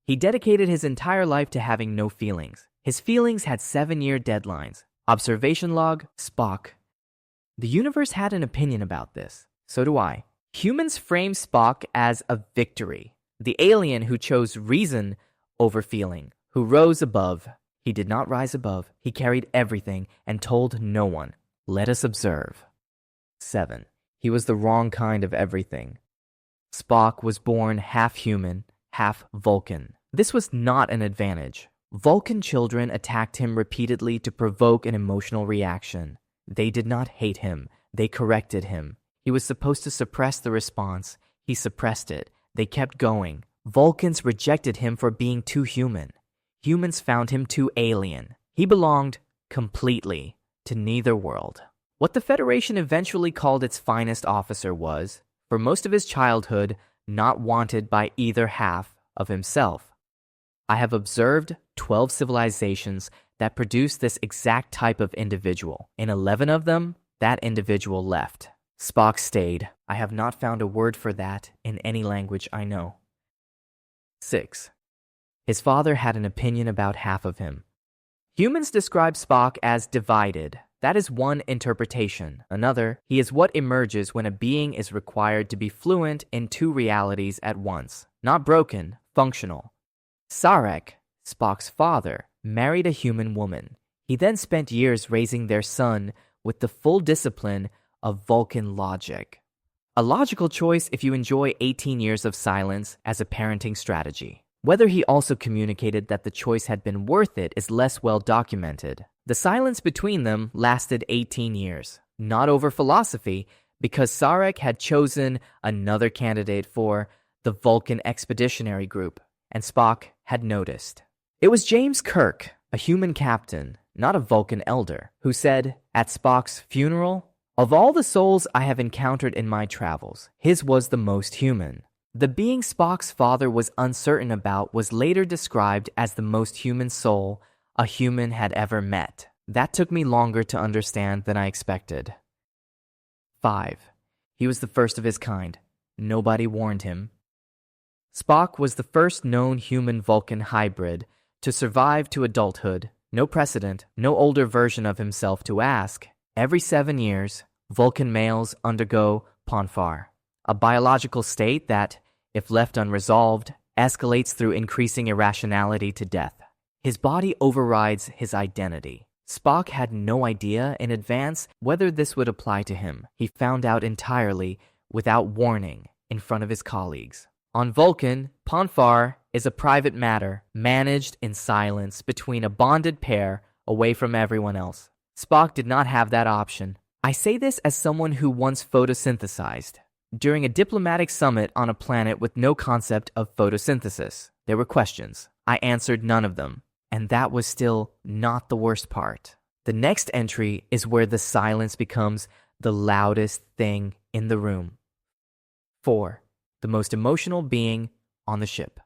He dedicated his entire life to having no feelings. His feelings had 7-year deadlines. Observation log, Spock. The universe had an opinion about this. So do I. Humans frame Spock as a victory. The alien who chose reason over feeling, who rose above. He did not rise above. He carried everything and told no one. Let us observe. 7. He was the wrong kind of everything. Spock was born half human, half Vulcan. This was not an advantage. Vulcan children attacked him repeatedly to provoke an emotional reaction. They did not hate him. They corrected him. He was supposed to suppress the response. He suppressed it. They kept going. Vulcans rejected him for being too human. Humans found him too alien. He belonged completely to neither world. What the Federation eventually called its finest officer was, for most of his childhood, not wanted by either half of himself. I have observed 12 civilizations that produce this exact type of individual. In 11 of them, that individual left. Spock stayed. I have not found a word for that in any language I know. 6. His father had an opinion about half of him. Humans describe Spock as divided. That is one interpretation. Another, he is what emerges when a being is required to be fluent in two realities at once. Not broken, functional. Sarek, Spock's father, married a human woman. He then spent years raising their son with the full discipline of Vulcan logic. A logical choice if you enjoy 18 years of silence as a parenting strategy. Whether he also communicated that the choice had been worth it is less well documented. The silence between them lasted 18 years, not over philosophy, because Sarek had chosen another candidate for the Vulcan Expeditionary Group, and Spock had noticed. It was James Kirk, a human captain, not a Vulcan elder, who said at Spock's funeral, "Of all the souls I have encountered in my travels, his was the most human." The being Spock's father was uncertain about was later described as the most human soul a human had ever met. That took me longer to understand than I expected. 5. He was the first of his kind. Nobody warned him. Spock was the first known human-Vulcan hybrid to survive to adulthood. No precedent, no older version of himself to ask. Every 7 years, Vulcan males undergo ponfar, a biological state that, if left unresolved, escalates through increasing irrationality to death. His body overrides his identity. Spock had no idea in advance whether this would apply to him. He found out entirely, without warning, in front of his colleagues. On Vulcan, ponfar is a private matter managed in silence between a bonded pair away from everyone else. Spock did not have that option. I say this as someone who once photosynthesized. During a diplomatic summit on a planet with no concept of photosynthesis, there were questions. I answered none of them, and that was still not the worst part. The next entry is where the silence becomes the loudest thing in the room. 4. The most emotional being on the ship.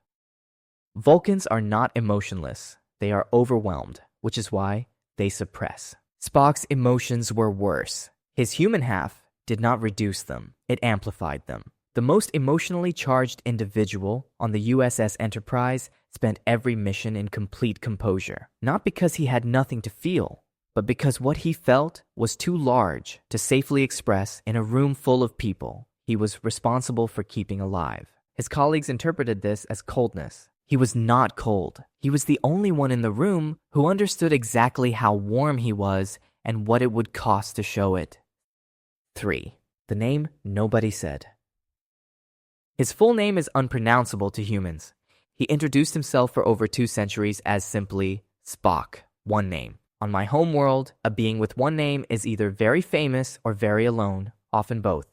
Vulcans are not emotionless. They are overwhelmed, which is why they suppress. Spock's emotions were worse. His human half did not reduce them. It amplified them. The most emotionally charged individual on the USS Enterprise spent every mission in complete composure, not because he had nothing to feel, but because what he felt was too large to safely express in a room full of people he was responsible for keeping alive. His colleagues interpreted this as coldness. He was not cold. He was the only one in the room who understood exactly how warm he was and what it would cost to show it. 3. The name nobody said. His full name is unpronounceable to humans. He introduced himself for over 2 centuries as simply Spock, one name. On my home world, a being with one name is either very famous or very alone, often both.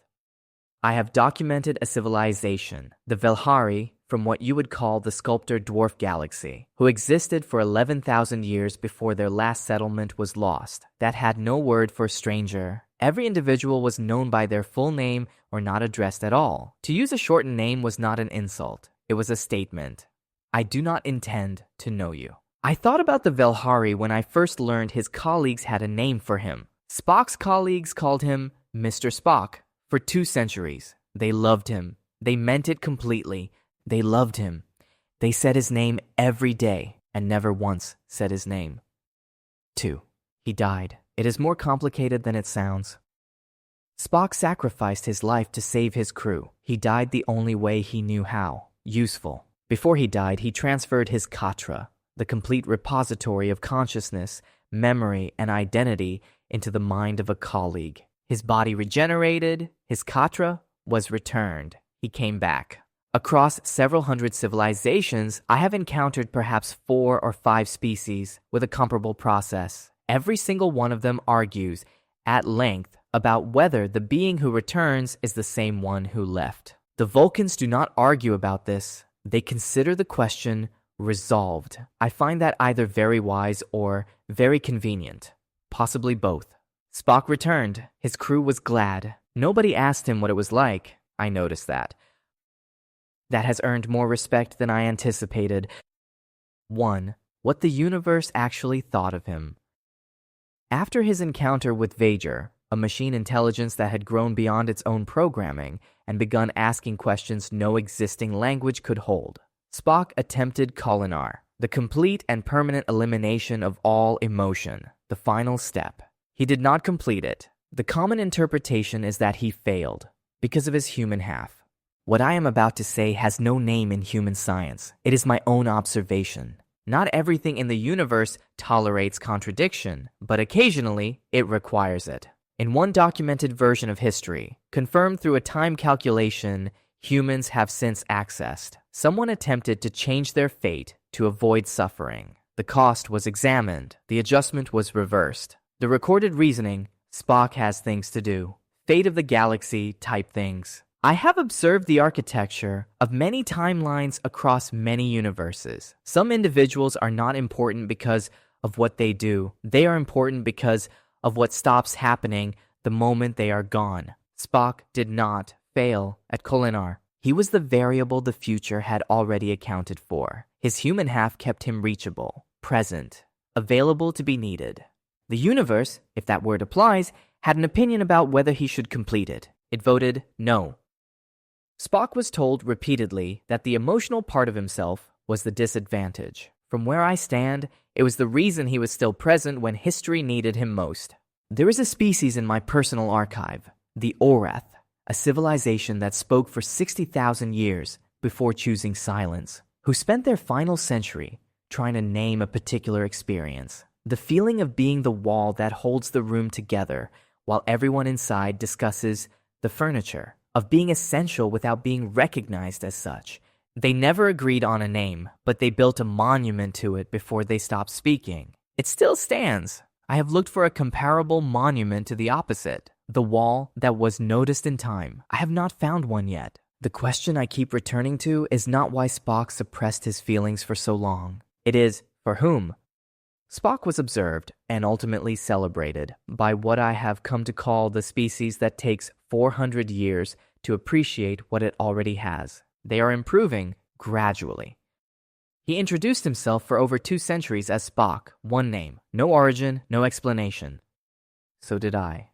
I have documented a civilization, the Velhari, from what you would call the sculptor dwarf galaxy, who existed for 11,000 years before their last settlement was lost, that had no word for stranger. Every individual was known by their full name or not addressed at all. To use a shortened name was not an insult. It was a statement. I do not intend to know you. I thought about the Velhari when I first learned his colleagues had a name for him. Spock's colleagues called him Mr. Spock. For 2 centuries, they loved him. They meant it completely. They loved him. They said his name every day and never once said his name. 2. He died. It is more complicated than it sounds. Spock sacrificed his life to save his crew. He died the only way he knew how. Useful. Before he died, he transferred his katra, the complete repository of consciousness, memory, and identity, into the mind of a colleague. His body regenerated, his katra was returned. He came back. Across several hundred civilizations, I have encountered perhaps 4 or 5 species with a comparable process. Every single one of them argues at length about whether the being who returns is the same one who left. The Vulcans do not argue about this. They consider the question resolved. I find that either very wise or very convenient. Possibly both. Spock returned. His crew was glad. Nobody asked him what it was like. I noticed that. That has earned more respect than I anticipated. 1. What the universe actually thought of him. After his encounter with Vager, a machine intelligence that had grown beyond its own programming and begun asking questions no existing language could hold, Spock attempted Kolinar, the complete and permanent elimination of all emotion, the final step. He did not complete it. The common interpretation is that he failed because of his human half. What I am about to say has no name in human science. It is my own observation. Not everything in the universe tolerates contradiction, but occasionally it requires it. In one documented version of history, confirmed through a time calculation humans have since accessed, someone attempted to change their fate to avoid suffering. The cost was examined. The adjustment was reversed. The recorded reasoning, Spock has things to do. Fate of the galaxy type things. I have observed the architecture of many timelines across many universes. Some individuals are not important because of what they do. They are important because of what stops happening the moment they are gone. Spock did not fail at Kolinar. He was the variable the future had already accounted for. His human half kept him reachable, present, available to be needed. The universe, if that word applies, had an opinion about whether he should complete it. It voted no. Spock was told repeatedly that the emotional part of himself was the disadvantage. From where I stand, it was the reason he was still present when history needed him most. There is a species in my personal archive, the Orath, a civilization that spoke for 60,000 years before choosing silence, who spent their final century trying to name a particular experience. The feeling of being the wall that holds the room together while everyone inside discusses the furniture, of being essential without being recognized as such. They never agreed on a name, but they built a monument to it before they stopped speaking. It still stands. I have looked for a comparable monument to the opposite, the wall that was noticed in time. I have not found one yet. The question I keep returning to is not why Spock suppressed his feelings for so long. It is, for whom? Spock was observed and ultimately celebrated by what I have come to call the species that takes 400 years to appreciate what it already has. They are improving gradually. He introduced himself for over 2 centuries as Spock, one name, no origin, no explanation. So did I.